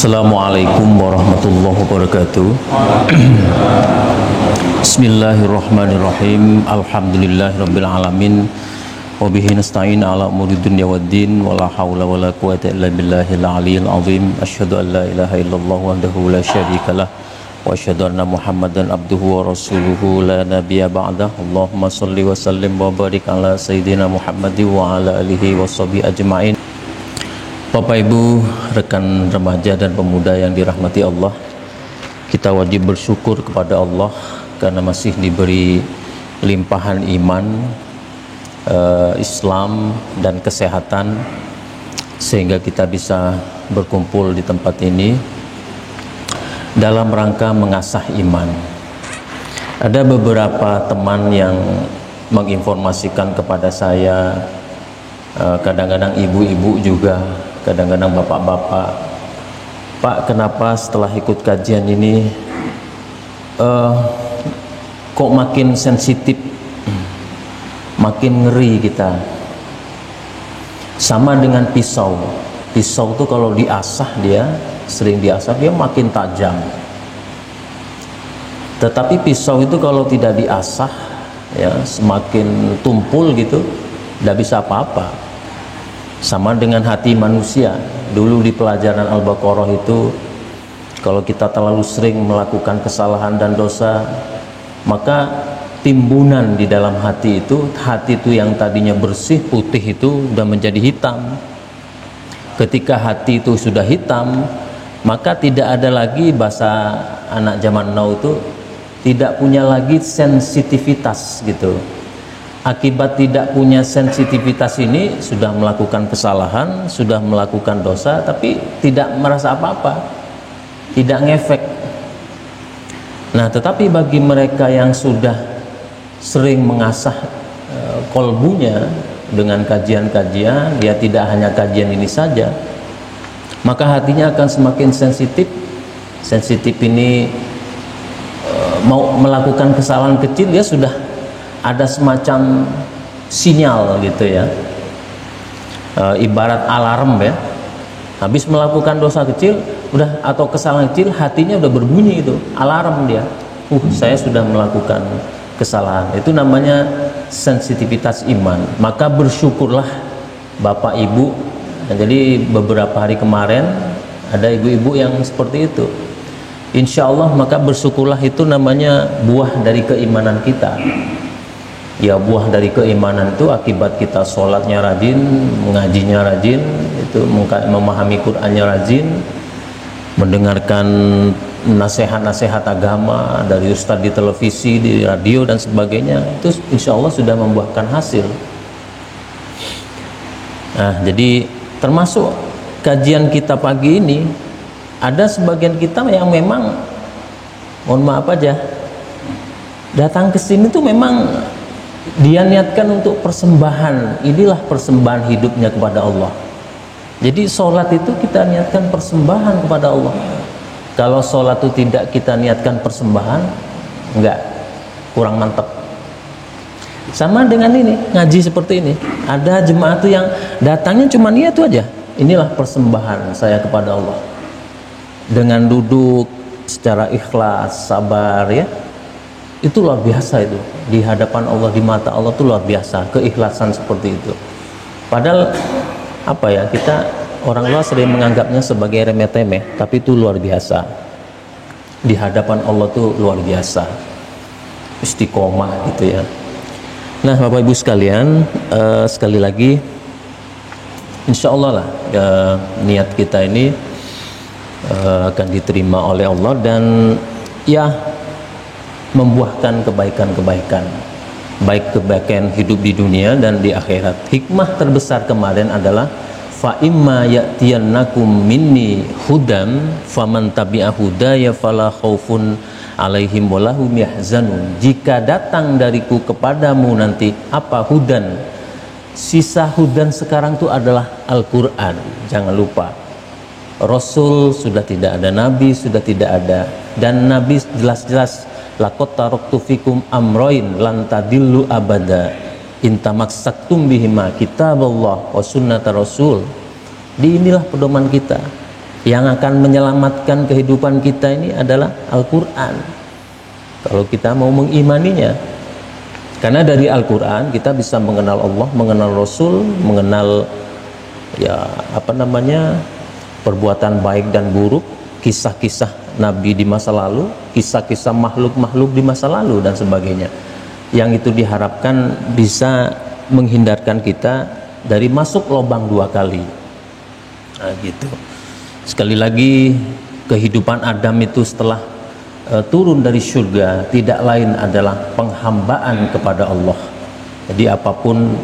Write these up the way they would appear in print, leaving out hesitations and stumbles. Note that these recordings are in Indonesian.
Assalamualaikum warahmatullahi wabarakatuh. Bismillahirrahmanirrahim. Alhamdulillahirabbil alamin. Wa bihi nasta'in ala umuri dunya waddin wa la haula wa la quwwata illa billahil aliyyil azim. Asyhadu an la ilaha illallah wahdahu la syarikalah wa asyhadu anna Muhammadan abduhu wa rasuluhu la nabiyya ba'dah. Allahumma shalli wa sallim wa barik ala sayyidina Muhammadin wa ala alihi washabihi ajmain. Bapak Ibu, rekan remaja dan pemuda yang dirahmati Allah, kita wajib bersyukur kepada Allah karena masih diberi limpahan iman, Islam dan kesehatan, sehingga kita bisa berkumpul di tempat ini dalam rangka mengasah iman. Ada beberapa teman yang menginformasikan kepada saya, kadang-kadang ibu-ibu juga, kadang-kadang bapak-bapak, Pak, kenapa setelah ikut kajian ini kok makin sensitif, makin ngeri kita. Sama dengan pisau. Pisau tuh kalau diasah, dia sering diasah, dia makin tajam. Tetapi pisau itu kalau tidak diasah, ya semakin tumpul gitu, tidak bisa apa-apa. Sama dengan hati manusia. Dulu di pelajaran Al-Baqarah itu, kalau kita terlalu sering melakukan kesalahan dan dosa, maka timbunan di dalam hati itu yang tadinya bersih, putih itu sudah menjadi hitam. Ketika hati itu sudah hitam, maka tidak ada lagi, bahasa anak zaman now itu, tidak punya lagi sensitivitas gitu. Akibat tidak punya sensitivitas ini, sudah melakukan kesalahan, sudah melakukan dosa, tapi tidak merasa apa-apa, tidak ngefek. Nah, tetapi bagi mereka yang sudah sering mengasah kolbunya dengan kajian-kajian, dia tidak hanya kajian ini saja, maka hatinya akan semakin sensitif. Sensitif ini mau melakukan kesalahan kecil, dia sudah ada semacam sinyal gitu ya, ibarat alarm ya. Habis melakukan dosa kecil udah, atau kesalahan kecil, hatinya udah berbunyi itu alarm dia, saya sudah melakukan kesalahan. Itu namanya sensitivitas iman. Maka bersyukurlah Bapak Ibu. Nah, jadi beberapa hari kemarin ada ibu-ibu yang seperti itu. Insya Allah, maka bersyukurlah, itu namanya buah dari keimanan kita. Ya, buah dari keimanan itu akibat kita sholatnya rajin, mengajinya rajin, itu memahami Qur'annya rajin, mendengarkan nasihat-nasihat agama dari ustadz di televisi, di radio dan sebagainya. Itu insya Allah sudah membuahkan hasil. Nah, jadi termasuk kajian kita pagi ini, ada sebagian kita yang memang, mohon maaf aja, datang ke sini tuh memang dia niatkan untuk persembahan. Inilah persembahan hidupnya kepada Allah. Jadi sholat itu kita niatkan persembahan kepada Allah. Kalau sholat itu tidak kita niatkan persembahan, enggak, kurang mantap. Sama dengan ini, ngaji seperti ini, ada jemaah tuh yang datangnya cuma niat itu aja, inilah persembahan saya kepada Allah, dengan duduk secara ikhlas, sabar ya. Itu luar biasa, itu di hadapan Allah, di mata Allah itu luar biasa, keikhlasan seperti itu. Padahal apa ya, kita orang luar sering menganggapnya sebagai remeh-temeh, tapi itu luar biasa di hadapan Allah, tuh luar biasa, istiqomah gitu ya. Nah, Bapak Ibu sekalian, sekali lagi insya Allah lah niat kita ini akan diterima oleh Allah dan ya membuahkan kebaikan-kebaikan, baik kebaikan hidup di dunia dan di akhirat. Hikmah terbesar kemarin adalah fa imma ya'tiyannakum minni hudan faman tabi'a hudaya fala khaufun alaihim walahum yahzanun. Jika datang dariku kepadamu nanti apa, hudan. Sisa hudan sekarang itu adalah Al-Qur'an. Jangan lupa, Rasul sudah tidak ada, Nabi sudah tidak ada, dan Nabi jelas-jelas laqad taraktu fikum amroin lan tadillu abada in tamassaktum bihima kitaballah wa sunnata rasul. Di inilah pedoman kita. Yang akan menyelamatkan kehidupan kita ini adalah Al-Quran, kalau kita mau mengimaninya. Karena dari Al-Quran kita bisa mengenal Allah, mengenal Rasul, mengenal perbuatan baik dan buruk, kisah-kisah Nabi di masa lalu, kisah-kisah makhluk-makhluk di masa lalu dan sebagainya. Yang itu diharapkan bisa menghindarkan kita dari masuk lubang 2 kali. Nah, gitu. Sekali lagi, kehidupan Adam itu setelah turun dari surga tidak lain adalah penghambaan kepada Allah. Jadi apapun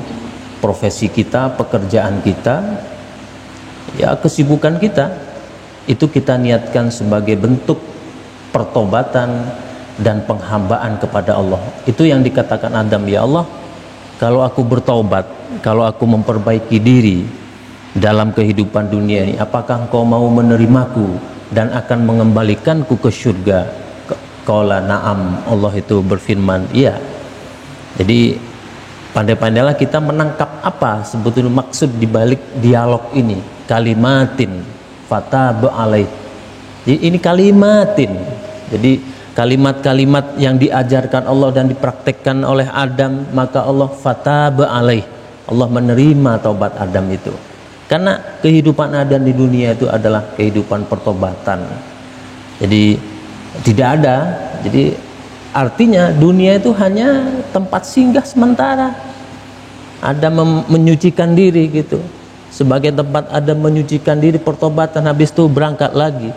profesi kita, pekerjaan kita, kesibukan kita, itu kita niatkan sebagai bentuk pertobatan dan penghambaan kepada Allah. Itu yang dikatakan Adam, ya Allah, kalau aku bertobat, kalau aku memperbaiki diri dalam kehidupan dunia ini, apakah engkau mau menerimaku dan akan mengembalikanku ke surga? Qala na'am, Allah itu berfirman, iya. Jadi pandai-pandailah kita menangkap apa sebetulnya maksud dibalik dialog ini. Kalimatin fataba alaih. Jadi ini kalimatin. Jadi kalimat-kalimat yang diajarkan Allah dan dipraktekkan oleh Adam, maka Allah fataba alaih, Allah menerima taubat Adam itu. Karena kehidupan Adam di dunia itu adalah kehidupan pertobatan. Jadi tidak ada, jadi artinya dunia itu hanya tempat singgah sementara. Adam menyucikan diri gitu, sebagai tempat Adam menyucikan diri, pertobatan, habis itu berangkat lagi.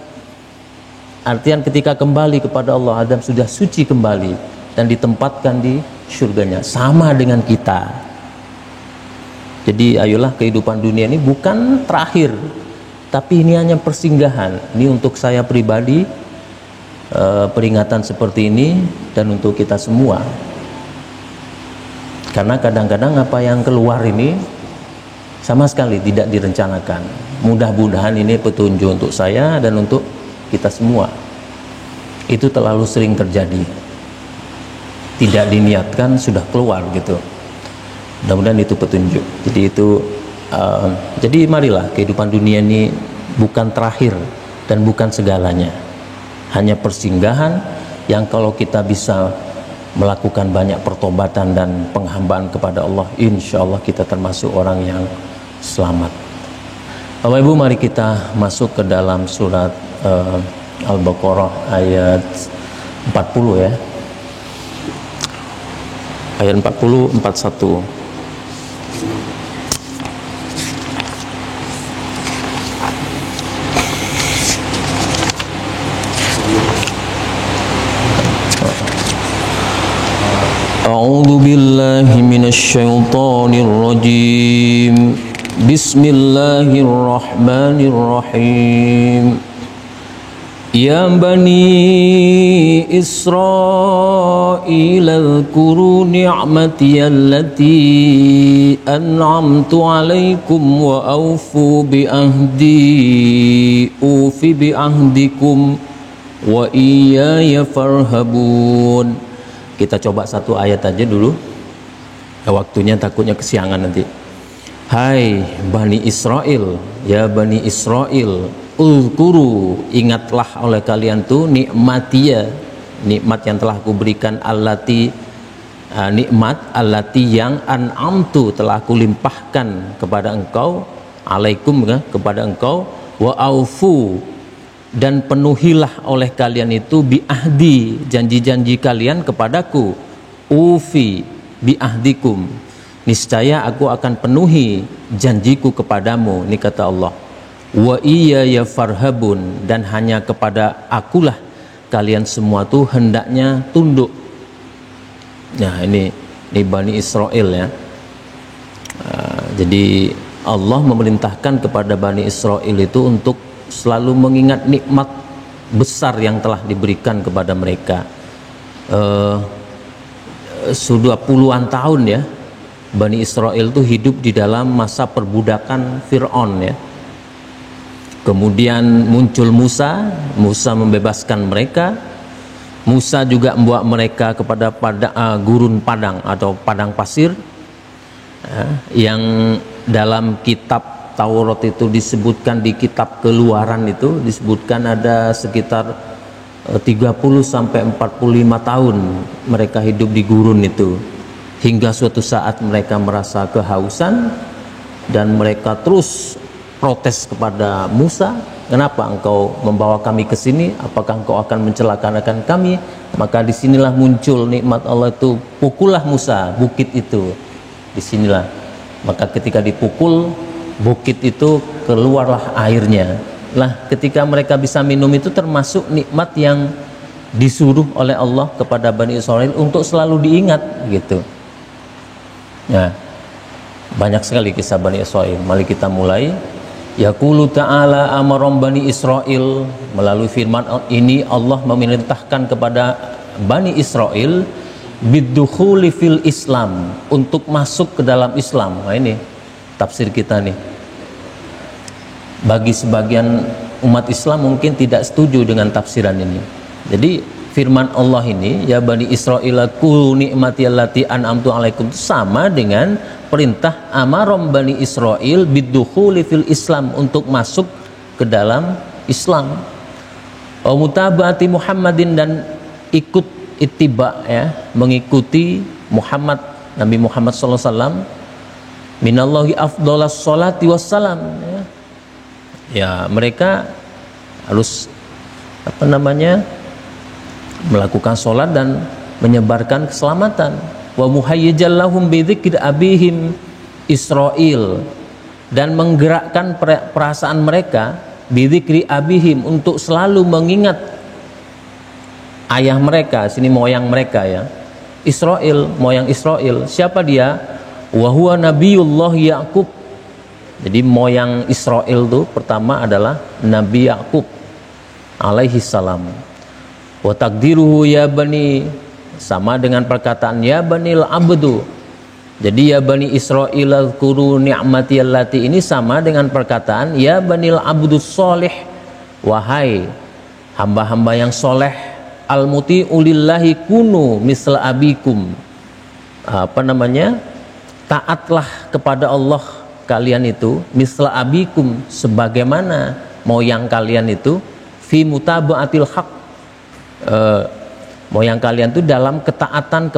Artian ketika kembali kepada Allah, Adam sudah suci kembali dan ditempatkan di surganya, sama dengan kita. Jadi ayolah, kehidupan dunia ini bukan terakhir, tapi ini hanya persinggahan. Ini untuk saya pribadi, peringatan seperti ini, dan untuk kita semua. Karena kadang-kadang apa yang keluar ini sama sekali tidak direncanakan. Mudah-mudahan ini petunjuk untuk saya dan untuk kita semua. Itu terlalu sering terjadi, tidak diniatkan sudah keluar gitu. Mudah-mudahan itu petunjuk. Jadi itu jadi marilah, kehidupan dunia ini bukan terakhir dan bukan segalanya, hanya persinggahan yang kalau kita bisa melakukan banyak pertobatan dan penghambaan kepada Allah, insya Allah kita termasuk orang yang selamat. Bapak Ibu, mari kita masuk ke dalam surat Al-Baqarah ayat 40 ya. Ayat 40, 41. A'udzu billahi minasyaitonir rajim. Bismillahirrahmanirrahim. Ya bani Israil adhkuru ni'mati allati an'amtu 'alaikum wa awfu bi ahdi ufi bi ahdikum wa iyaya farhabun. Kita coba satu ayat aja dulu, waktunya takutnya kesiangan nanti. Hai Bani Israel, ya Bani Israel, uzkuru, ingatlah oleh kalian tuh nikmatia, nikmat yang telah aku berikan, nikmat allati yang an'amtu, telah aku limpahkan kepada engkau, alaikum kepada engkau, wa aufu, dan penuhilah oleh kalian itu bi ahdi, janji-janji kalian kepadaku, ufi bi ahdikum, niscaya aku akan penuhi janjiku kepadamu. Ini kata Allah. Wa iya ya farhabun, dan hanya kepada akulah kalian semua tuh hendaknya tunduk. Nah ini Bani Israel ya. Jadi Allah memerintahkan kepada Bani Israel itu untuk selalu mengingat nikmat besar yang telah diberikan kepada mereka. Sudah puluhan tahun ya Bani Israel itu hidup di dalam masa perbudakan Fir'aun ya. Kemudian muncul Musa membebaskan mereka. Musa juga membawa mereka kepada gurun padang atau padang pasir, yang dalam kitab Taurat itu disebutkan di kitab Keluaran itu disebutkan ada sekitar 30 sampai 45 tahun mereka hidup di gurun itu, hingga suatu saat mereka merasa kehausan dan mereka terus protes kepada Musa, kenapa engkau membawa kami ke sini? Apakah engkau akan mencelakakan kami? Maka disinilah muncul nikmat Allah itu, pukullah Musa bukit itu. Disinilah, maka ketika dipukul bukit itu keluarlah airnya. Lah, ketika mereka bisa minum itu termasuk nikmat yang disuruh oleh Allah kepada Bani Israel untuk selalu diingat gitu. Nah, banyak sekali kisah Bani Israel. Mari kita mulai. Yaqulu ta'ala amarom Bani Israel, melalui firman ini Allah memerintahkan kepada Bani Israel biddukhuli fil Islam, untuk masuk ke dalam Islam. Nah, ini tafsir kita nih. Bagi sebagian umat Islam mungkin tidak setuju dengan tafsiran ini. Jadi firman Allah ini, ya Bani Israil kulu ni'mati allati an'amtu alaikum, sama dengan perintah amarom Bani Israil biddukhuli fil Islam, untuk masuk ke dalam Islam. Wa mutaba'ati Muhammadin, dan ikut ittiba, ya, mengikuti Muhammad, Nabi Muhammad sallallahu alaihi wasallam. Minallahi afdhalas sholati wassalam, ya. Ya, mereka harus melakukan sholat dan menyebarkan keselamatan. Wa muhayyijal lahum bidzikri abihim Israil, dan menggerakkan perasaan mereka bidzikri abihim, untuk selalu mengingat ayah mereka, sini moyang mereka, ya, Israil, moyang Israil. Siapa dia? Wa huwa nabiyullah Yaqub. Jadi moyang Israel itu pertama adalah Nabi Yakub alaihi salam. Wa takdiruhu ya bani, sama dengan perkataan ya banil abdu. Jadi ya Bani Israil azkuru ni'mati allati, ini sama dengan perkataan ya banil abdus soleh, wahai hamba-hamba yang soleh, al-muti ulillahi kunu misla abikum, taatlah kepada Allah kalian itu, misla abikum, sebagaimana moyang kalian itu, fi mutaba'atil haq, moyang kalian itu dalam ketaatan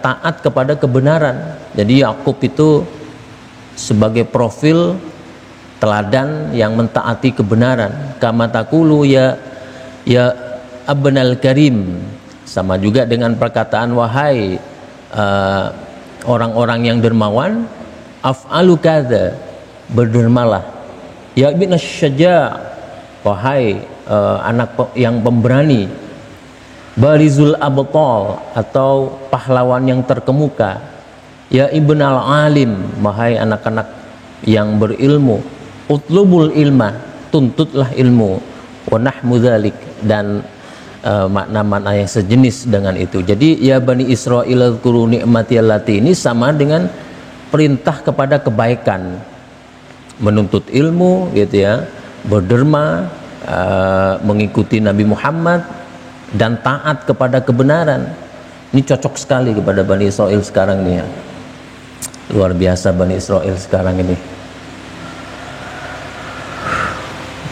taat kepada kebenaran. Jadi Yakub itu sebagai profil teladan yang mentaati kebenaran. Kama taqulu ya abnal karim, sama juga dengan perkataan wahai orang-orang yang dermawan, af'alu kadza, berdermalah. Ya ibn asy-syajaa, wahai anak yang pemberani. Barizul abtal, atau pahlawan yang terkemuka. Ya ibnal alim, wahai anak-anak yang berilmu. Utlubul ilma, tuntutlah ilmu. Wa nahmu dzalik, dan makna-makna yang sejenis dengan itu. Jadi ya Bani Israil dzkuru ni'mati allati, ini sama dengan perintah kepada kebaikan, menuntut ilmu, gitu ya, berderma, mengikuti Nabi Muhammad, dan taat kepada kebenaran. Ini cocok sekali kepada Bani Israil sekarang ini, ya. Luar biasa Bani Israil sekarang ini.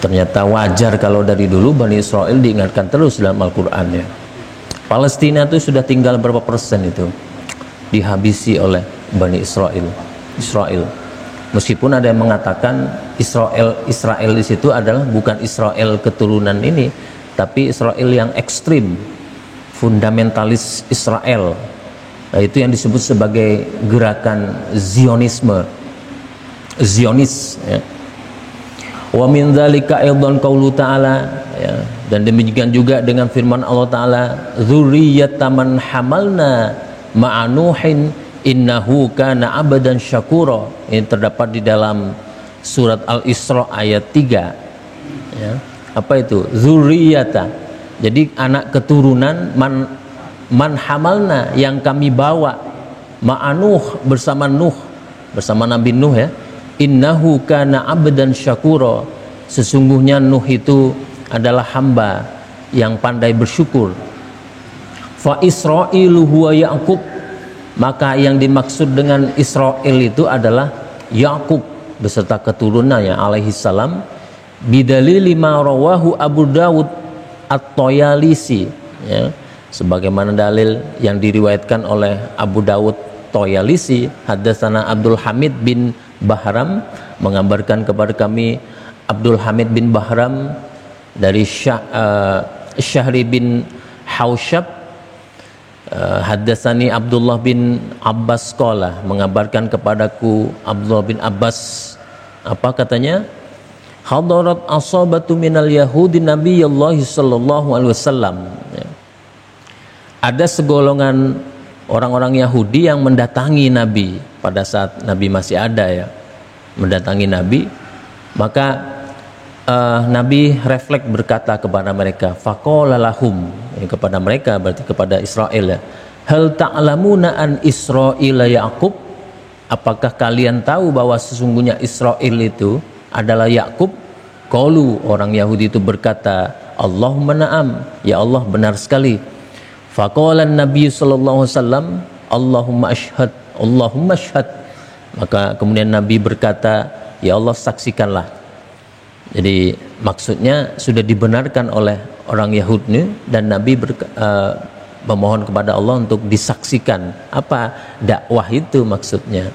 Ternyata wajar kalau dari dulu Bani Israil diingatkan terus dalam Al-Quran, ya. Palestina itu sudah tinggal berapa persen itu dihabisi oleh Bani Israil. Meskipun ada yang mengatakan Israel di situ adalah bukan Israel keturunan ini, tapi Israel yang ekstrim, fundamentalis Israel. Nah, itu yang disebut sebagai gerakan Zionis, ya. Wa min dzalika aidan qaulu ta'ala, ya. Dan demikian juga dengan firman Allah Ta'ala, dzurriyyatan hamalna ma'anuhin innahu kana abadan syakura. Ini terdapat di dalam surat Al-Isra ayat 3, ya. Apa itu? Zurriyata. Jadi anak keturunan man hamalna, yang kami bawa, ma'anuh, bersama Nuh, bersama Nabi Nuh, ya. Innahu kana abdan syakura, sesungguhnya Nuh itu adalah hamba yang pandai bersyukur. Fa Israilu huwa Yaqub, maka yang dimaksud dengan Israel itu adalah Yakub. beserta keturunannya alaihi salam, bidalili ma rawahu Abu Dawud At-Toyalisi, ya, sebagaimana dalil yang diriwayatkan oleh Abu Dawud Toyalisi. Hadatsana Abdul Hamid bin Bahram, mengabarkan kepada kami Abdul Hamid bin Bahram dari Syahri bin Hausyab. Hadatsani Abdullah bin Abbas qala, mengabarkan kepadaku Abdullah bin Abbas, apa katanya? Hadarat asabatu minal yahudi nabiyullah sallallahu alaihi wasallam. Ada segolongan orang-orang Yahudi yang mendatangi Nabi pada saat Nabi masih ada, ya, mendatangi Nabi. Maka Nabi refleks berkata kepada mereka, faqala lahum, kepada mereka berarti kepada Israel, ya, hal ta'lamuna an Israila Yaqub, apakah kalian tahu bahwa sesungguhnya Israel itu adalah Yakub? Qalu, orang Yahudi itu berkata, Allahumma na'am, ya Allah benar sekali. Faqala Nabi sallallahu alaihi wasallam, Allahumma ashhad, Allahumma ashhad. Maka kemudian Nabi berkata, ya Allah saksikanlah. Jadi maksudnya sudah dibenarkan oleh orang Yahudi, dan Nabi memohon kepada Allah untuk disaksikan. Apa dakwah itu maksudnya?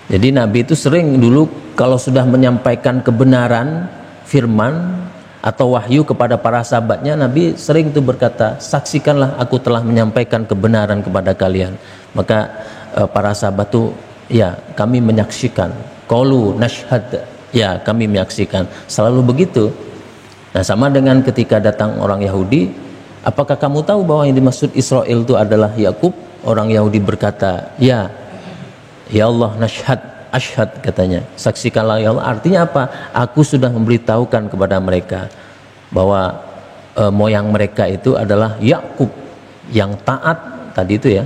Jadi Nabi itu sering dulu kalau sudah menyampaikan kebenaran firman atau wahyu kepada para sahabatnya, Nabi sering itu berkata, saksikanlah aku telah menyampaikan kebenaran kepada kalian. Maka para sahabat itu, ya kami menyaksikan. Qalu nashhad, ya kami menyaksikan. Selalu begitu. Nah, sama dengan ketika datang orang Yahudi, apakah kamu tahu bahwa yang dimaksud Israel itu adalah Yakub? Orang Yahudi berkata, ya Allah nashhad, ashhad katanya, saksikanlah ya Allah. Artinya apa? Aku sudah memberitahukan kepada mereka bahwa moyang mereka itu adalah Yakub yang taat tadi itu, ya.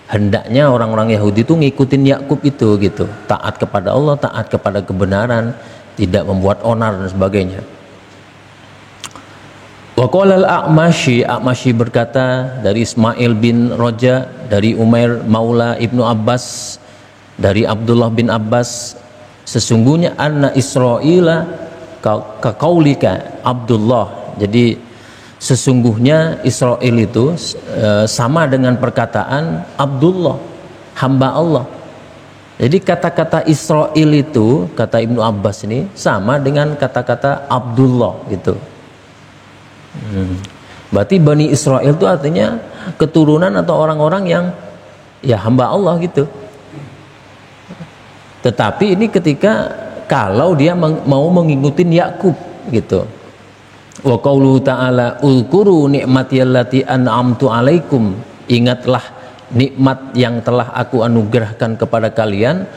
Hendaknya orang-orang Yahudi itu ngikutin Yakub itu, gitu, taat kepada Allah, taat kepada kebenaran, tidak membuat onar dan sebagainya. Wa qala al-A'mashi berkata dari Ismail bin Roja, dari Umair Maula Ibnu Abbas, dari Abdullah bin Abbas, sesungguhnya anna Israila kaqaulika Abdullah. Jadi sesungguhnya Israel itu sama dengan perkataan Abdullah, hamba Allah. Jadi kata-kata Israel itu, kata Ibnu Abbas ini, sama dengan kata-kata Abdullah, gitu. Berarti Bani Israel itu artinya keturunan atau orang-orang yang, ya, hamba Allah, gitu. Tetapi ini ketika kalau dia mau mengikuti Yakub, gitu. Wa qauluhu ta'ala ulkuru ni'mati allati an'amtu alaikum, ingatlah nikmat yang telah aku anugerahkan kepada kalian.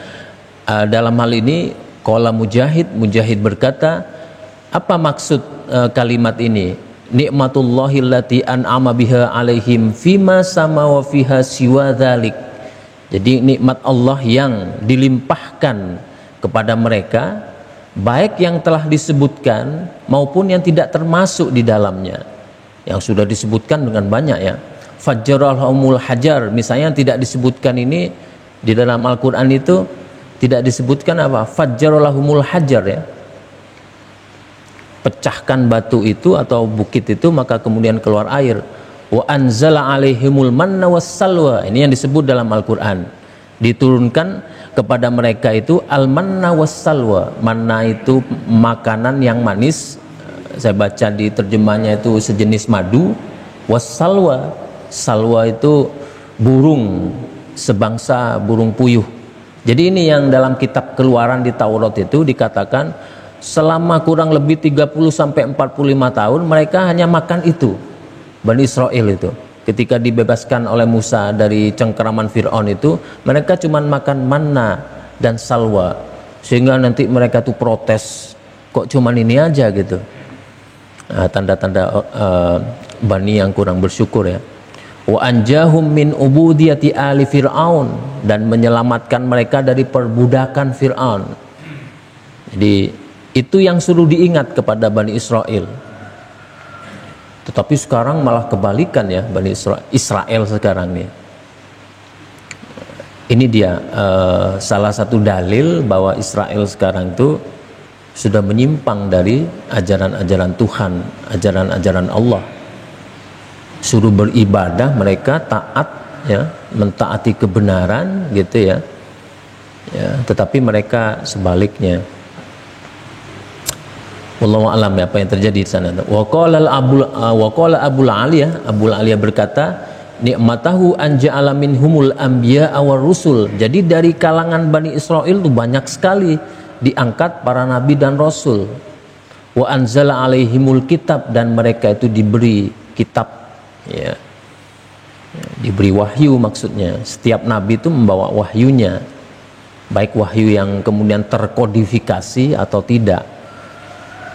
Dalam hal ini qala Mujahid berkata, apa maksud kalimat ini? Nikmatullahi allati an'ama biha alaihim fima sama wa fiha siwa dzalik. Jadi nikmat Allah yang dilimpahkan kepada mereka, baik yang telah disebutkan maupun yang tidak termasuk di dalamnya, yang sudah disebutkan dengan banyak, ya. Fajjaralhumul hajar, misalnya yang tidak disebutkan ini di dalam Al-Quran itu tidak disebutkan apa? Fajjaralhumul hajar, ya, pecahkan batu itu atau bukit itu maka kemudian keluar air. Wa anzala alaihimul manna wassalwa, ini yang disebut dalam Al-Quran, diturunkan kepada mereka itu al-manna wassalwa. Manna itu makanan yang manis, saya baca di terjemahnya itu sejenis madu. Wassalwa, salwa itu burung, sebangsa burung puyuh. Jadi ini yang dalam kitab Keluaran di Taurat itu dikatakan selama kurang lebih 30-45 tahun mereka hanya makan itu, Bani Israel itu. Ketika dibebaskan oleh Musa dari cengkeraman Fir'aun itu, mereka cuma makan manna dan salwa, sehingga nanti mereka tuh protes, kok cuman ini aja, gitu. Tanda-tanda Bani yang kurang bersyukur, ya. Wa anjahum min ubudiyati ali Fir'aun, dan menyelamatkan mereka dari perbudakan Fir'aun. Jadi itu yang suruh diingat kepada Bani Israel. Tetapi sekarang malah kebalikan, ya, Bani Israel sekarang nih. Ini dia salah satu dalil bahwa Israel sekarang itu sudah menyimpang dari ajaran-ajaran Tuhan, ajaran-ajaran Allah. Suruh beribadah mereka taat, ya, mentaati kebenaran gitu ya. Ya, tetapi mereka sebaliknya. Wallahu a'lam ya, apa yang terjadi di sana. Wa qala Abul Aliyah berkata, nikmatahu an ja'ala minhumul anbiya awar rusul. Jadi dari kalangan Bani Israel itu banyak sekali diangkat para nabi dan rasul. Wa anzala alaihimul kitab, dan mereka itu diberi kitab, ya. Diberi wahyu maksudnya. Setiap nabi itu membawa wahyunya, baik wahyu yang kemudian terkodifikasi atau tidak.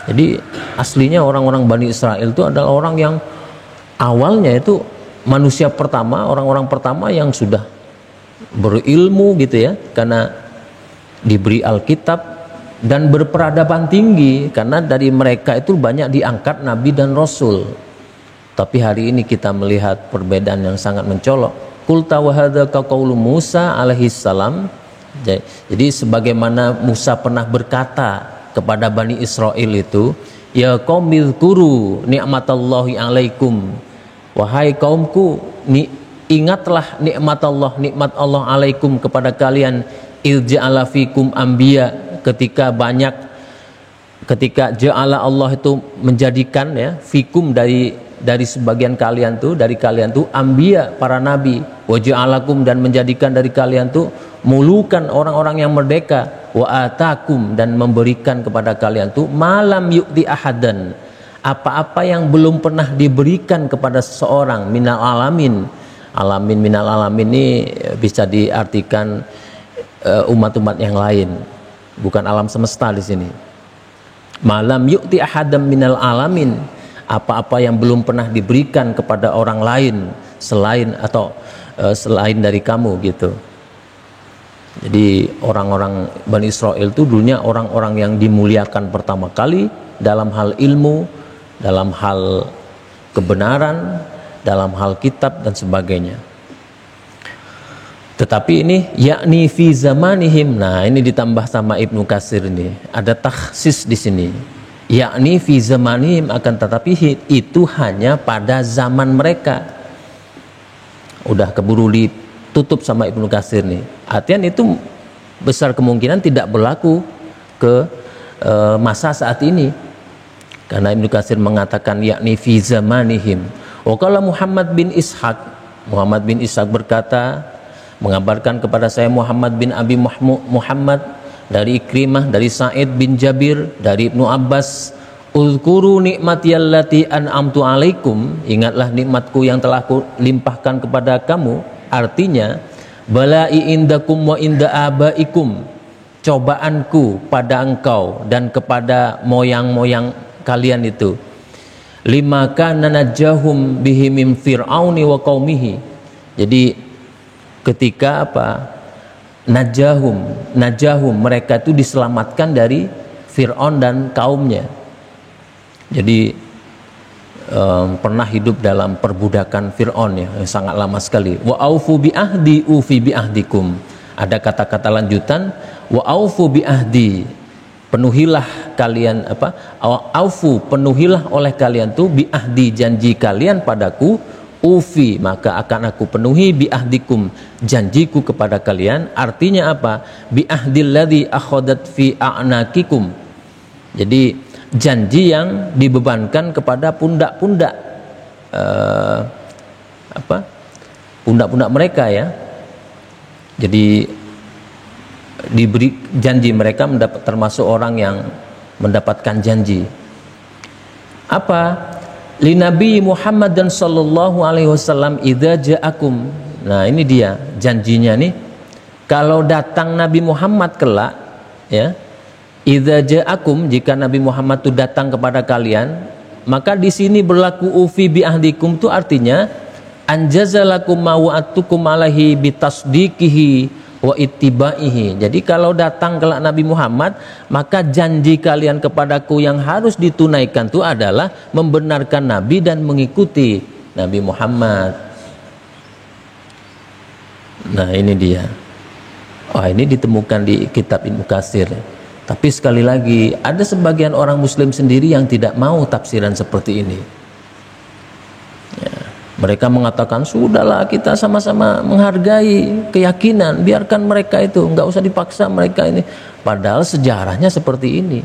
Jadi aslinya orang-orang Bani Israel itu adalah orang yang awalnya itu manusia pertama, orang-orang pertama yang sudah berilmu gitu ya, karena diberi Alkitab dan berperadaban tinggi, karena dari mereka itu banyak diangkat nabi dan rasul. Tapi hari ini kita melihat perbedaan yang sangat mencolok. Qul wa hadza qaulu Musa alaihi salam. Jadi sebagaimana Musa pernah berkata kepada Bani Israel itu, ya qaumil kuru ni'matallahi alaikum. Wahai kaumku, ingatlah nikmat Allah alaikum kepada kalian, ja'ala fikum anbiya, ketika ja'ala Allah itu menjadikan, ya, fikum dari sebagian kalian tuh, dari kalian tuh anbiya, para nabi, wa ja'alakum, dan menjadikan dari kalian tuh mulukan, orang-orang yang merdeka, wa atakum, dan memberikan kepada kalian tuh malam yu'ti ahadan, apa-apa yang belum pernah diberikan kepada seseorang, minal alamin. Minal alamin ini bisa diartikan umat-umat yang lain, bukan alam semesta di sini. Malam yu'ti ahadam minal alamin, apa-apa yang belum pernah diberikan kepada orang lain selain dari kamu gitu. Jadi orang-orang Bani Israel itu dulunya orang-orang yang dimuliakan pertama kali dalam hal ilmu, dalam hal kebenaran, dalam hal kitab dan sebagainya. Tetapi ini yakni fi zamanihim. Nah, ini ditambah sama Ibnu Katsir ini. Ada takhsis di sini. Yakni fi zamanihim, akan tetapi itu hanya pada zaman mereka. Udah keburu ditutup sama Ibnu Katsir nih. Artinya itu besar kemungkinan tidak berlaku ke masa saat ini. Karena Ibnu Katsir mengatakan yakni fi zamanihim. Waqala Muhammad bin Ishaq berkata, mengabarkan kepada saya Muhammad bin Abi Muhammad dari Ikrimah, dari Sa'id bin Jabir, dari Ibnu Abbas, uzkuru nikmatiyallati an'amtu alaikum, ingatlah nikmatku yang telah ku limpahkan kepada kamu. Artinya, balai indakum wa inda abaikum, cobaanku pada engkau dan kepada moyang-moyang kalian itu. Lima kana najahum bihi min fir'auni wa qaumihi. Jadi ketika najahum mereka itu diselamatkan dari Fir'aun dan kaumnya. Jadi pernah hidup dalam perbudakan Fir'aun, ya, yang sangat lama sekali. Wa aufu bi ahdi ufi bi ahdikum. Ada kata-kata lanjutan, wa aufu bi ahdi, penuhilah kalian aufu, penuhilah oleh kalian tuh bi ahdi, janji kalian padaku, ufi, maka akan aku penuhi bi ahdikum, janjiku kepada kalian. Artinya apa? Bi ahdil ladzi akhadat fi a'naqikum. Jadi janji yang dibebankan kepada pundak-pundak pundak-pundak mereka, ya. Jadi diberi janji, mereka termasuk orang yang mendapatkan janji. Apa? Li Nabi Muhammad dan sallallahu alaihi wasallam idza ja'akum. Nah, ini dia janjinya nih. Kalau datang Nabi Muhammad kelak, ya. Idza ja'akum, jika Nabi Muhammad itu datang kepada kalian, maka di sini berlaku ufi bi ahdikum, itu artinya anjazalakum ma wa'atukum alaihi bitasdiqihi wa ittibaihi. Jadi kalau datang kelak Nabi Muhammad, maka janji kalian kepadaku yang harus ditunaikan itu adalah membenarkan Nabi dan mengikuti Nabi Muhammad. Nah, ini dia. Wah, ini ditemukan di kitab Ibnu Katsir. Tapi sekali lagi, ada sebagian orang muslim sendiri yang tidak mau tafsiran seperti ini. Ya, mereka mengatakan, sudahlah kita sama-sama menghargai keyakinan, biarkan mereka itu, nggak usah dipaksa mereka ini. Padahal sejarahnya seperti ini.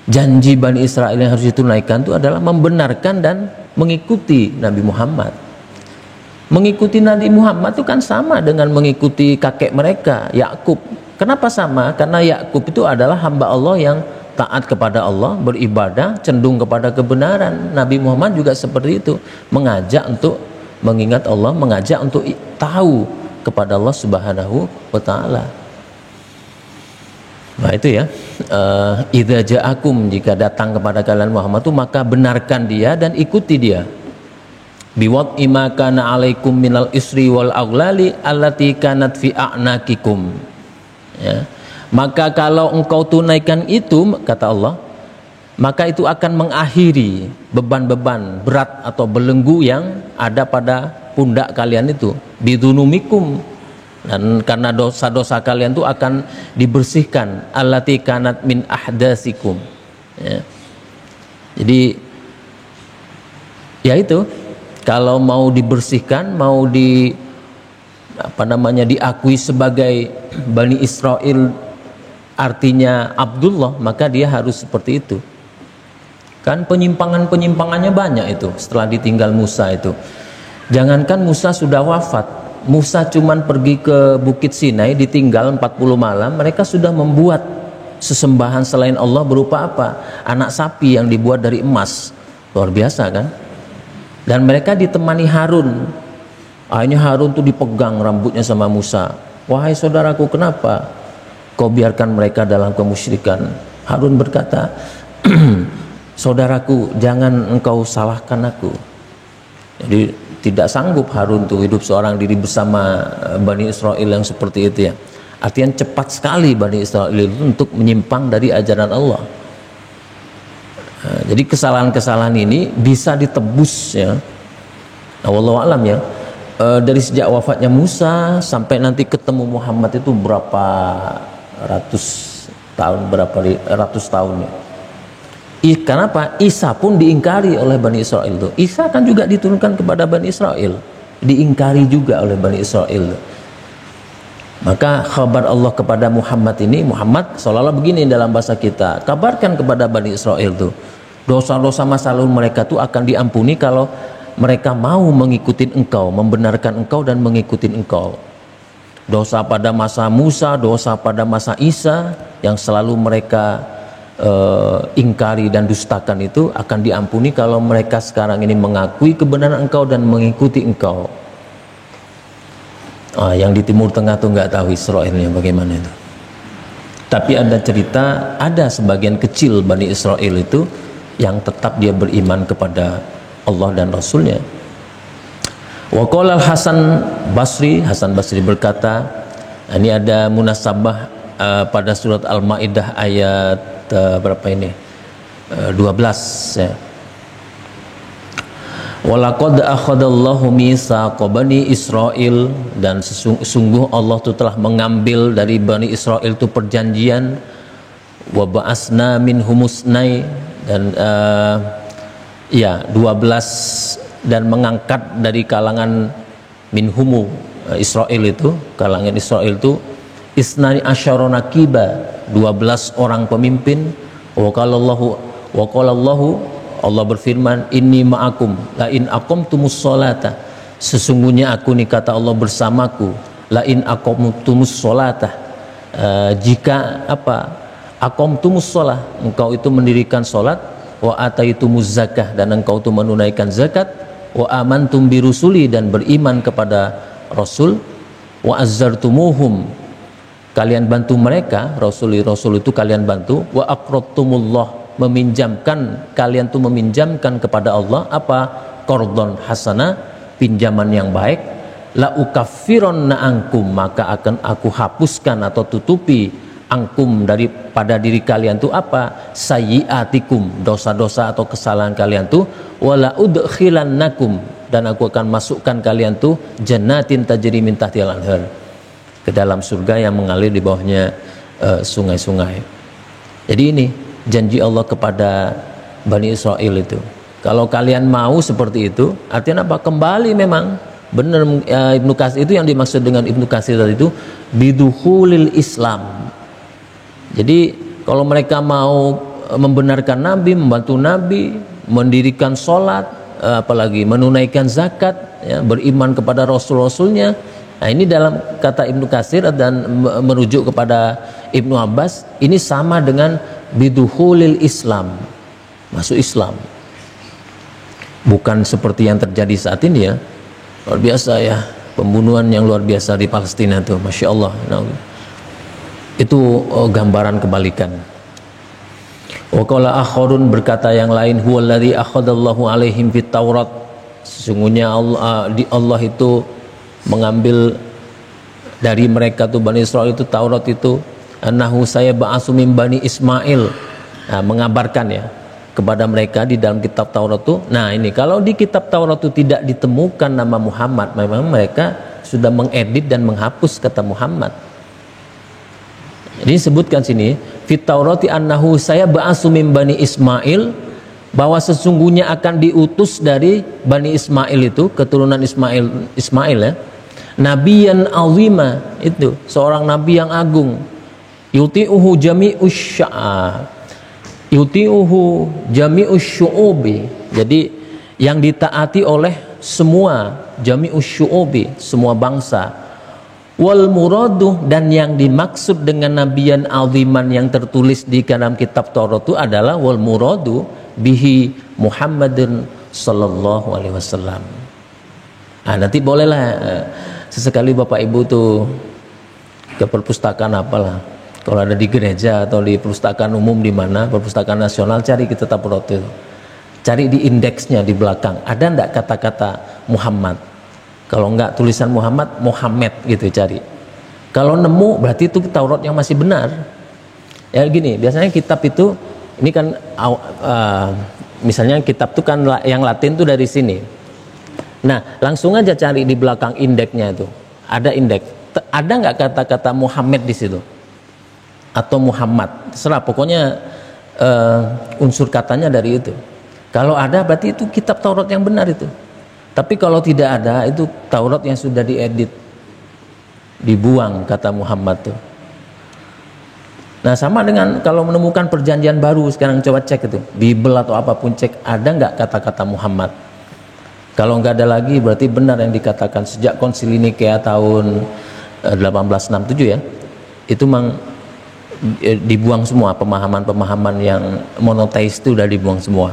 Janji Bani Israel yang harus ditunaikan itu adalah membenarkan dan mengikuti Nabi Muhammad. Mengikuti Nabi Muhammad itu kan sama dengan mengikuti kakek mereka, Yakub. Kenapa sama? Karena Yakub itu adalah hamba Allah yang taat kepada Allah, beribadah, cenderung kepada kebenaran. Nabi Muhammad juga seperti itu, mengajak untuk mengingat Allah, mengajak untuk tahu kepada Allah Subhanahu wa taala. Nah itu ya, idza ja'akum, jika datang kepada kalian Muhammad itu maka benarkan dia dan ikuti dia. Biwat imakana alaikum minal isri wal aghlali allati kanat fi a'nakikum. Ya. Maka kalau engkau tunaikan itu, kata Allah, maka itu akan mengakhiri beban-beban berat atau belenggu yang ada pada pundak kalian itu. Bidunumikum, dan karena dosa-dosa kalian itu akan dibersihkan. Allati kanat min ahdasikum. Ya. Jadi ya itu, kalau mau dibersihkan, mau diakui sebagai Bani Israel, artinya Abdullah, maka dia harus seperti itu. Kan penyimpangannya banyak itu setelah ditinggal Musa itu. Jangankan Musa sudah wafat, Musa cuman pergi ke Bukit Sinai, ditinggal 40 malam, mereka sudah membuat sesembahan selain Allah berupa apa? Anak sapi yang dibuat dari emas. Luar biasa kan? Dan mereka ditemani Harun. Akhirnya Harun tuh dipegang rambutnya sama Musa. Wahai saudaraku, kenapa kau biarkan mereka dalam kemusyrikan? Harun berkata, saudaraku, jangan engkau salahkan aku. Jadi tidak sanggup Harun tuh hidup seorang diri bersama Bani Israel yang seperti itu ya. Artinya cepat sekali Bani Israel itu untuk menyimpang dari ajaran Allah. Nah, jadi kesalahan-kesalahan ini bisa ditebus ya. Wallahu alam ya. Dari sejak wafatnya Musa sampai nanti ketemu Muhammad itu berapa ratus tahun ya. Kenapa? Isa pun diingkari oleh Bani Israel itu. Isa kan juga diturunkan kepada Bani Israel, diingkari juga oleh Bani Israel. Maka kabar Allah kepada Muhammad ini, Muhammad seolah-olah begini dalam bahasa kita, kabarkan kepada Bani Israel tuh, dosa-dosa masa lalu mereka tuh akan diampuni kalau mereka mau mengikuti engkau, membenarkan engkau dan mengikuti engkau. Dosa pada masa Musa, dosa pada masa Isa yang selalu mereka ingkari dan dustakan itu akan diampuni kalau mereka sekarang ini mengakui kebenaran engkau dan mengikuti engkau. Yang di Timur Tengah tuh nggak tahu Israelnya bagaimana itu. Tapi ada cerita, ada sebagian kecil Bani Israel itu yang tetap dia beriman kepada Allah dan Rasulnya. Wa qala Hasan Basri berkata, ini ada munasabah pada surat Al-Maidah ayat berapa ini? 12 ya. Walaqad akhadallahu mitsaqa Bani Israil, dan sesungguh Allah itu telah mengambil dari Bani Israel itu perjanjian. Wa ba'asna minhumus nai, dan 12, dan mengangkat dari kalangan minhumu Israel itu, kalangan Israel itu isnani asyara naqiba, 12 orang pemimpin. Wa qalallahu Allah berfirman, inni ma'akum la in aqamtumus sholata, sesungguhnya aku nih kata Allah bersamaku, la in aqamtumus sholata, jika aqamtumus sholah, engkau itu mendirikan sholat, wa ataitumuz zakah, dan engkau itu menunaikan zakat, wa amantum birusuli, dan beriman kepada Rasul, wa azzartumuhum, kalian bantu mereka, Rasul itu kalian bantu, wa aqradtumullah, meminjamkan, kalian tuh meminjamkan kepada Allah qardon hasana, pinjaman yang baik, la ukaffironna ankum, maka akan aku hapuskan atau tutupi angkum, daripada diri kalian tuh sayyiatikum, dosa-dosa atau kesalahan kalian tuh, wala udkhilannakum, dan aku akan masukkan kalian tuh jannatin tajri min tahtihal anhar, ke dalam surga yang mengalir di bawahnya sungai-sungai. Jadi ini janji Allah kepada Bani Israel itu. Kalau kalian mau seperti itu, artinya apa? Kembali memang benar Ibnu Katsir itu yang dimaksud dengan Ibnu Katsir tadi itu bidukhulil Islam. Jadi kalau mereka mau membenarkan Nabi, membantu Nabi, mendirikan sholat, apalagi menunaikan zakat, ya, beriman kepada Rasul-Rasulnya. Nah ini dalam kata Ibnu Katsir dan merujuk kepada Ibnu Abbas, ini sama dengan bidukhulil Islam, masuk Islam. Bukan seperti yang terjadi saat ini ya, luar biasa ya, pembunuhan yang luar biasa di Palestina itu, Masya Allah. Nah, itu gambaran kebalikan. Wa qala akharun, berkata yang lain, huwallazi akhadallahu alaihim fit Taurat, sesungguhnya Allah itu mengambil dari mereka tuh Bani Israel itu Taurat itu, annahu saya ba'asu min Bani Ismail, nah, mengabarkan ya kepada mereka di dalam kitab Taurat itu. Nah ini kalau di kitab Taurat itu tidak ditemukan nama Muhammad, memang mereka sudah mengedit dan menghapus kata Muhammad. Jadi disebutkan sini fit Taurati annahu saya ba'asu min Bani Ismail, bahwa sesungguhnya akan diutus dari Bani Ismail itu, keturunan Ismail ya, nabiyan azima, itu seorang nabi yang agung, yuti'uhu jami'us syu'ubi, jadi yang ditaati oleh semua, jami'us syu'ubi, semua bangsa. Wal muradu, dan yang dimaksud dengan nabiyan aziman yang tertulis di dalam kitab Taurat itu adalah wal muradu bihi Muhammadin sallallahu alaihi wasallam. Nah, nanti bolehlah sesekali Bapak Ibu tuh ke perpustakaan apalah, kalau ada di gereja atau di perpustakaan umum di mana, perpustakaan nasional, cari kitab Taurat itu, cari di indeksnya di belakang ada enggak kata-kata Muhammad. Kalau enggak tulisan Muhammad gitu cari. Kalau nemu berarti itu Taurat yang masih benar. Ya gini, biasanya kitab itu ini kan misalnya kitab itu kan yang Latin tuh dari sini. Nah, langsung aja cari di belakang indeksnya itu. Ada indeks. Ada nggak kata-kata Muhammad di situ? Atau Muhammad? Terserah, pokoknya unsur katanya dari itu. Kalau ada berarti itu kitab Taurat yang benar itu. Tapi kalau tidak ada, itu Taurat yang sudah diedit, dibuang kata Muhammad tuh. Nah sama dengan kalau menemukan perjanjian baru, sekarang coba cek itu Bible atau apapun, cek ada nggak kata-kata Muhammad. Kalau nggak ada lagi berarti benar yang dikatakan sejak Konsili Nikea tahun 1867 ya, itu memang dibuang semua, pemahaman-pemahaman yang monoteis itu udah dibuang semua.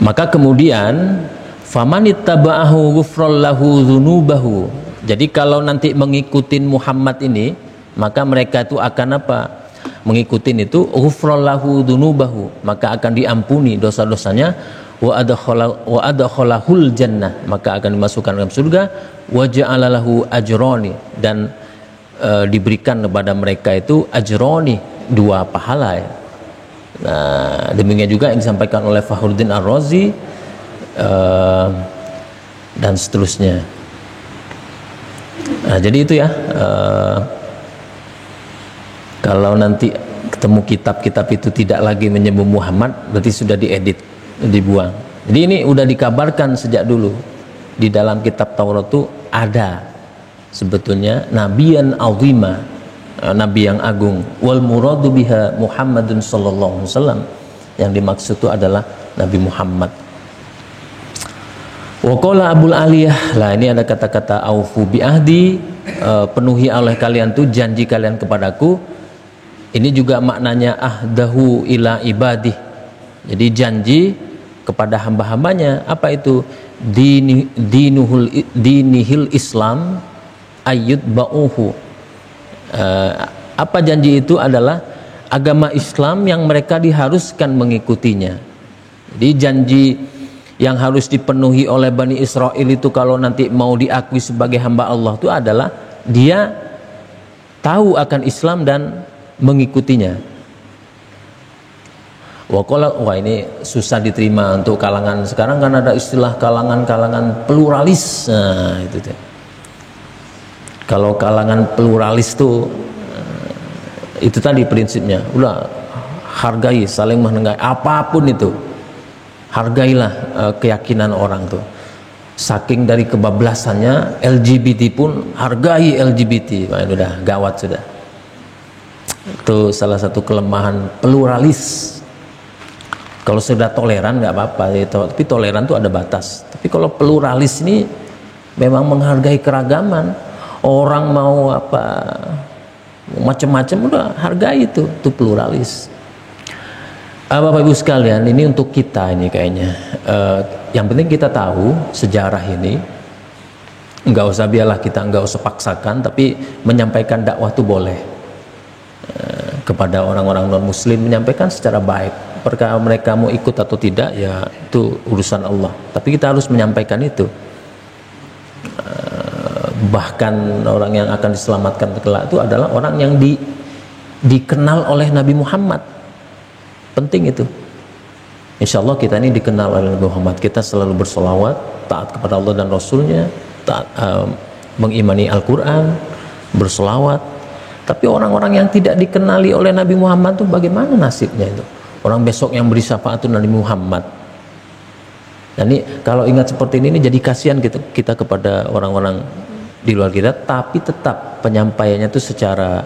Maka kemudian famanittaba'ahu ghufrallahu dzunubahu, jadi kalau nanti mengikutin Muhammad ini, maka mereka itu akan apa? Mengikutin itu ghufrallahu dzunubahu, maka akan diampuni dosa-dosanya, wa adkhalahul jannah, maka akan dimasukkan dalam surga, wa ja'alalahu ajroni, dan diberikan kepada mereka itu ajroni, 2 pahala ya. Nah demikian juga yang disampaikan oleh Fakhruddin Ar-Razi dan seterusnya. Nah jadi itu ya, kalau nanti ketemu kitab-kitab itu tidak lagi menyebut Muhammad, berarti sudah diedit, dibuang. Jadi ini udah dikabarkan sejak dulu di dalam kitab Taurat itu ada sebetulnya nabiyan azima, nabi yang agung, wal muradu biha Muhammadun sallallahu alaihi wasallam, yang dimaksud itu adalah Nabi Muhammad. Wa qala Abul Aliyah, lah ini ada kata-kata aufu bi ahdi, penuhi oleh kalian tuh janji kalian kepadaku. Ini juga maknanya ahdahu ila ibadih, jadi janji kepada hamba-hambanya. Apa itu? Dinihil Islam ayyud ba'uhu. Apa janji itu? Adalah agama Islam yang mereka diharuskan mengikutinya. Jadi janji yang harus dipenuhi oleh Bani Israel itu kalau nanti mau diakui sebagai hamba Allah itu adalah dia tahu akan Islam dan mengikutinya. Wah ini susah diterima untuk kalangan sekarang, kan ada istilah kalangan-kalangan pluralis. Nah itu deh. Kalau kalangan pluralis tuh itu tadi prinsipnya, udah hargai, saling menghargai apapun itu, hargailah keyakinan orang tuh. Saking dari kebablasannya LGBT pun hargai LGBT. Wah, udah gawat sudah. Itu salah satu kelemahan pluralis. Kalau sudah toleran nggak apa-apa, tapi toleran tuh ada batas. Tapi kalau pluralis ini memang menghargai keragaman. Orang mau apa macam-macam udah hargai itu pluralis. Bapak Ibu sekalian, ini untuk kita ini kayaknya. Yang penting kita tahu sejarah ini. Nggak usah biarlah kita nggak usah paksakan, tapi menyampaikan dakwah itu boleh kepada orang-orang non Muslim, menyampaikan secara baik. Perkara mereka mau ikut atau tidak ya itu urusan Allah. Tapi kita harus menyampaikan itu. Bahkan orang yang akan diselamatkan kelak itu adalah orang yang dikenal oleh Nabi Muhammad. Penting itu. Insya Allah kita ini dikenal oleh Nabi Muhammad. Kita selalu bersolawat, taat kepada Allah dan Rasulnya, taat, mengimani Al-Quran, bersolawat. Tapi orang-orang yang tidak dikenali oleh Nabi Muhammad itu bagaimana nasibnya itu? Orang besok yang beri syafaat itu Nabi Muhammad. Dan ini kalau ingat seperti ini jadi kasihan kita kepada orang-orang di luar kita, tapi tetap penyampaiannya itu secara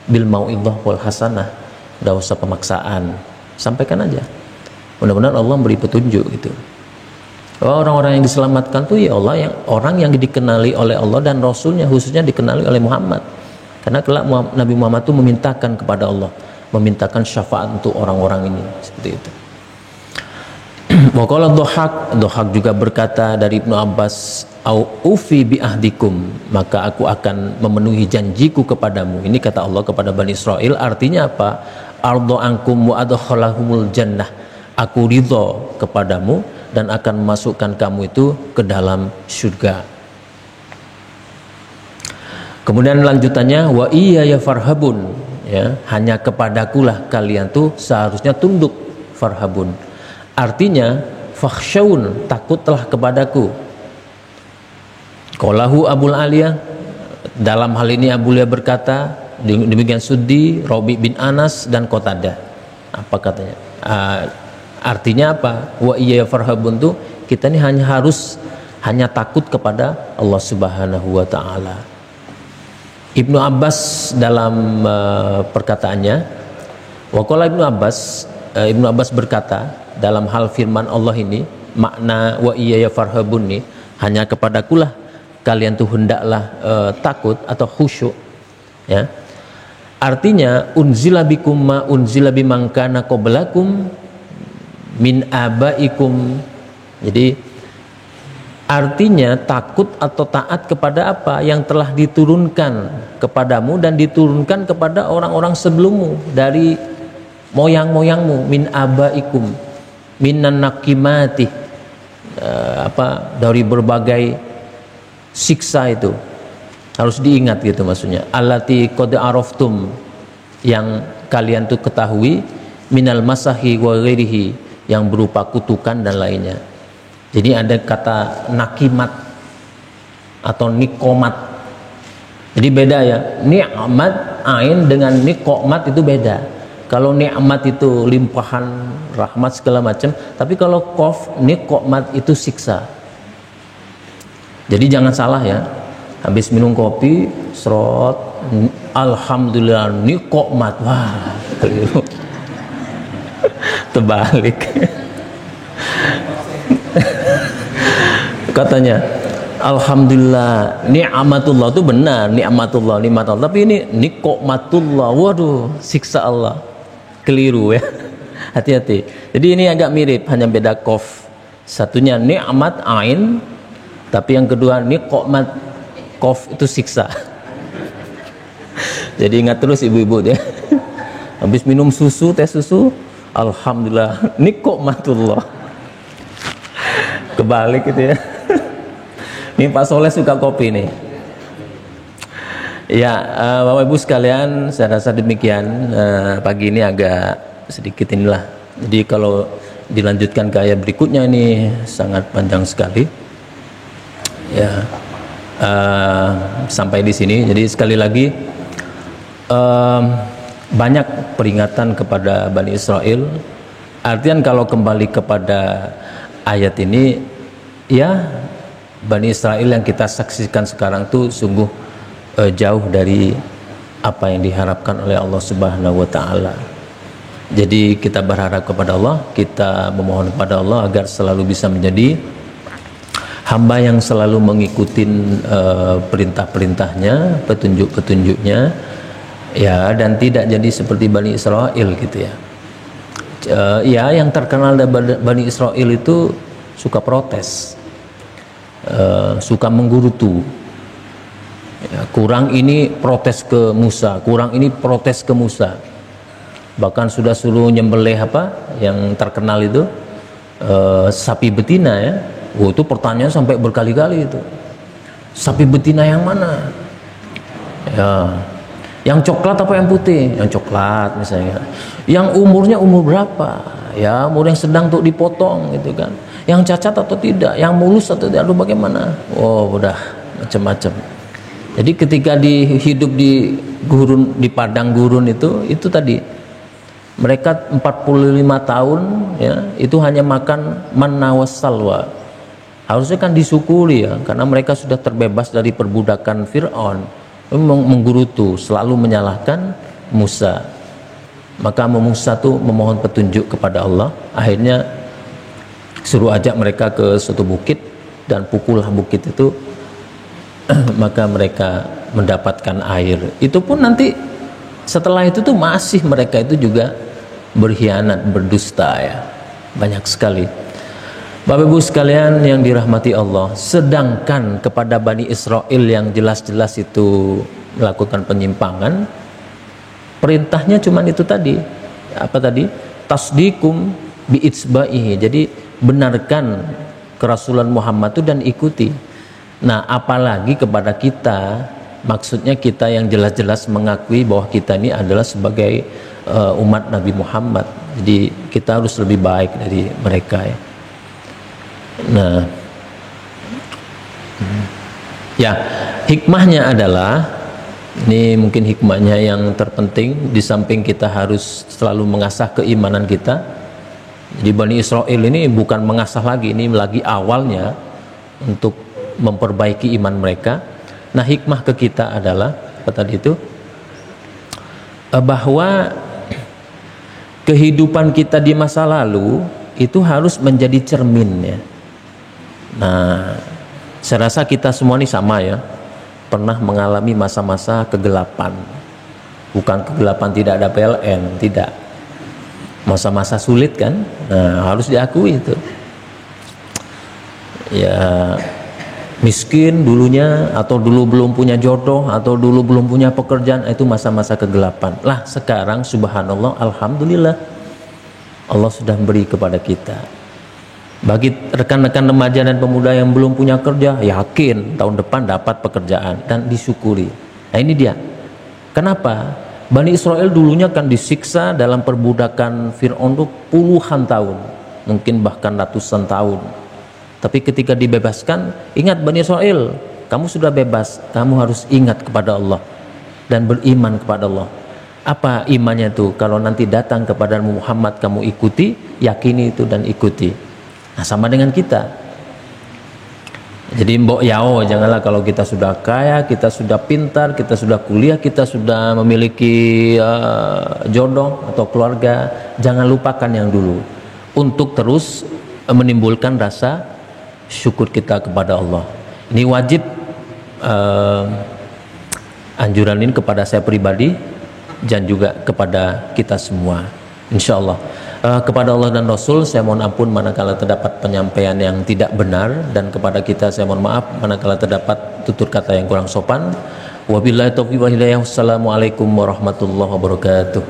bil mau'idhah wal hasanah, enggak usah pemaksaan, sampaikan aja. Mudah-mudahan Allah memberi petunjuk gitu. Orang-orang yang diselamatkan tuh ya Allah, yang orang yang dikenali oleh Allah dan Rasulnya, khususnya dikenali oleh Muhammad. Karena kelak Nabi Muhammad itu memintakan kepada Allah, memintakan syafaat untuk orang-orang ini, seperti itu. Waqala Dhahak juga berkata dari Ibnu Abbas, au ufi bi ahdikum, maka aku akan memenuhi janjiku kepadamu. Ini kata Allah kepada Bani Israel, artinya apa? Ardo ankum wa adkhalahumul jannah, aku ridho kepadamu dan akan memasukkan kamu itu ke dalam surga. Kemudian lanjutannya, wa iya ya farhabun, ya, hanya kepadakulah kalian tuh seharusnya tunduk. Farhabun artinya fakhsyaun, takutlah kepadaku. Qalahu Abul Aliyah, dalam hal ini Abu Aliyah berkata, demikian Suddi, Rabi bin Anas dan Qatadah. Apa katanya? Artinya apa? Wa iya farhabun tuh kita ini hanya takut kepada Allah Subhanahu wa taala. Ibnu Abbas dalam perkataannya, waqala Ibnu Abbas berkata dalam hal firman Allah ini, makna wa iya farhabun ini hanya kepadakulah kalian tuh hendaklah takut atau khusyuk, ya. Artinya unzila bikum ma unzila biman kana qablakum min abaikum. Jadi artinya takut atau taat kepada apa yang telah diturunkan kepadamu dan diturunkan kepada orang-orang sebelummu dari moyang-moyangmu, min abaikum minan nakimati, dari berbagai siksa itu harus diingat gitu maksudnya. Allati qad araftum, yang kalian tuh ketahui, minal masahi wa ghairihi, yang berupa kutukan dan lainnya. Jadi ada kata nakimat atau nikomat. Jadi beda ya. Ni'mat ain dengan nikomat itu beda. Kalau nikmat itu limpahan rahmat segala macam, tapi kalau qaf nikomat itu siksa. Jadi jangan salah ya. Habis minum kopi, serot, alhamdulillah nikomat, wah keliru. Terbalik. Katanya alhamdulillah ni'matullah itu benar, ni'matullah, tapi ini nikmatullah, waduh siksa Allah, keliru ya. Hati-hati. Jadi ini agak mirip, hanya beda qaf. Satunya ni'mat ain, tapi yang kedua nikmat qaf itu siksa. Jadi ingat terus ibu-ibu ya. Habis minum susu, teh susu, alhamdulillah nikmatullah. Kebalik gitu ya. Ini Pak Soleh suka kopi nih. Ya, Bapak Ibu sekalian, saya rasa demikian. Pagi ini agak sedikit inilah. Jadi kalau dilanjutkan ke ayat berikutnya ini sangat panjang sekali. Ya, sampai di sini. Jadi sekali lagi banyak peringatan kepada Bani Israel. Artian kalau kembali kepada ayat ini, ya Bani Israel yang kita saksikan sekarang tuh sungguh jauh dari apa yang diharapkan oleh Allah Subhanahu wa taala. Jadi kita berharap kepada Allah, kita memohon kepada Allah agar selalu bisa menjadi hamba yang selalu mengikuti perintah-perintahnya, petunjuk-petunjuknya, ya, dan tidak jadi seperti Bani Israel gitu ya. Ya, yang terkenal dari Bani Israel itu suka protes, suka menggerutu. Ya, kurang ini protes ke Musa, kurang ini protes ke Musa. Bahkan sudah suruh nyembelih apa yang terkenal itu sapi betina ya. Itu pertanyaan sampai berkali-kali itu. Sapi betina yang mana? Ya, yang coklat apa yang putih? Yang coklat misalnya. Yang umurnya umur berapa? Ya, umur yang sedang untuk dipotong gitu kan. Yang cacat atau tidak? Yang mulus atau tidak? Aduh, bagaimana? Oh, udah macam-macam. Jadi ketika hidup di gurun, di padang gurun itu tadi mereka 45 tahun ya, itu hanya makan manna wassalwa. Harusnya kan disyukuri ya, karena mereka sudah terbebas dari perbudakan Fir'aun. Menggerutu, selalu menyalahkan Musa. Maka Musa tuh memohon petunjuk kepada Allah. Akhirnya suruh ajak mereka ke suatu bukit, dan pukullah bukit itu. Maka mereka mendapatkan air. Itu pun nanti setelah itu tuh masih mereka itu juga berkhianat, berdusta ya. Banyak sekali. Bapak Ibu sekalian yang dirahmati Allah, sedangkan kepada Bani Israel yang jelas-jelas itu melakukan penyimpangan, perintahnya cuma itu tadi. Apa tadi? Tasdikum bi'itsba'ihi. Jadi benarkan kerasulan Muhammad itu dan ikuti. Nah, apalagi kepada kita, maksudnya kita yang jelas-jelas mengakui bahwa kita ini adalah sebagai umat Nabi Muhammad. Jadi kita harus lebih baik dari mereka ya. Nah, ya, hikmahnya adalah, ini mungkin hikmahnya yang terpenting, di samping kita harus selalu mengasah keimanan kita. Jadi Bani Israel ini bukan mengasah lagi, ini lagi awalnya untuk memperbaiki iman mereka. Nah, hikmah ke kita adalah apa tadi itu? Bahwa kehidupan kita di masa lalu itu harus menjadi cermin ya. Nah, saya rasa kita semua ini sama ya, pernah mengalami masa-masa kegelapan. Bukan kegelapan tidak ada PLN, tidak. Masa-masa sulit kan, nah, harus diakui itu. Ya, miskin dulunya, atau dulu belum punya jodoh, atau dulu belum punya pekerjaan, itu masa-masa kegelapan. Lah sekarang subhanallah, alhamdulillah, Allah sudah beri kepada kita. Bagi rekan-rekan remaja dan pemuda yang belum punya kerja, yakin tahun depan dapat pekerjaan dan disyukuri. Nah, ini dia. Kenapa? Bani Israel dulunya kan disiksa dalam perbudakan Fir'aun itu puluhan tahun, mungkin bahkan ratusan tahun. Tapi ketika dibebaskan, ingat Bani Israel, kamu sudah bebas, kamu harus ingat kepada Allah dan beriman kepada Allah. Apa imannya itu? Kalau nanti datang kepada Muhammad kamu ikuti, yakini itu dan ikuti. Nah, sama dengan kita. Jadi mbok yao, janganlah kalau kita sudah kaya, kita sudah pintar, kita sudah kuliah, kita sudah memiliki jodoh atau keluarga, jangan lupakan yang dulu untuk terus menimbulkan rasa syukur kita kepada Allah. Ini wajib, anjuran ini kepada saya pribadi dan juga kepada kita semua, insya Allah. Kepada Allah dan Rasul saya mohon ampun manakala terdapat penyampaian yang tidak benar, dan kepada kita saya mohon maaf manakala terdapat tutur kata yang kurang sopan. Wabillahi taufiq wal hidayah. Wassalamualaikum warahmatullahi wabarakatuh.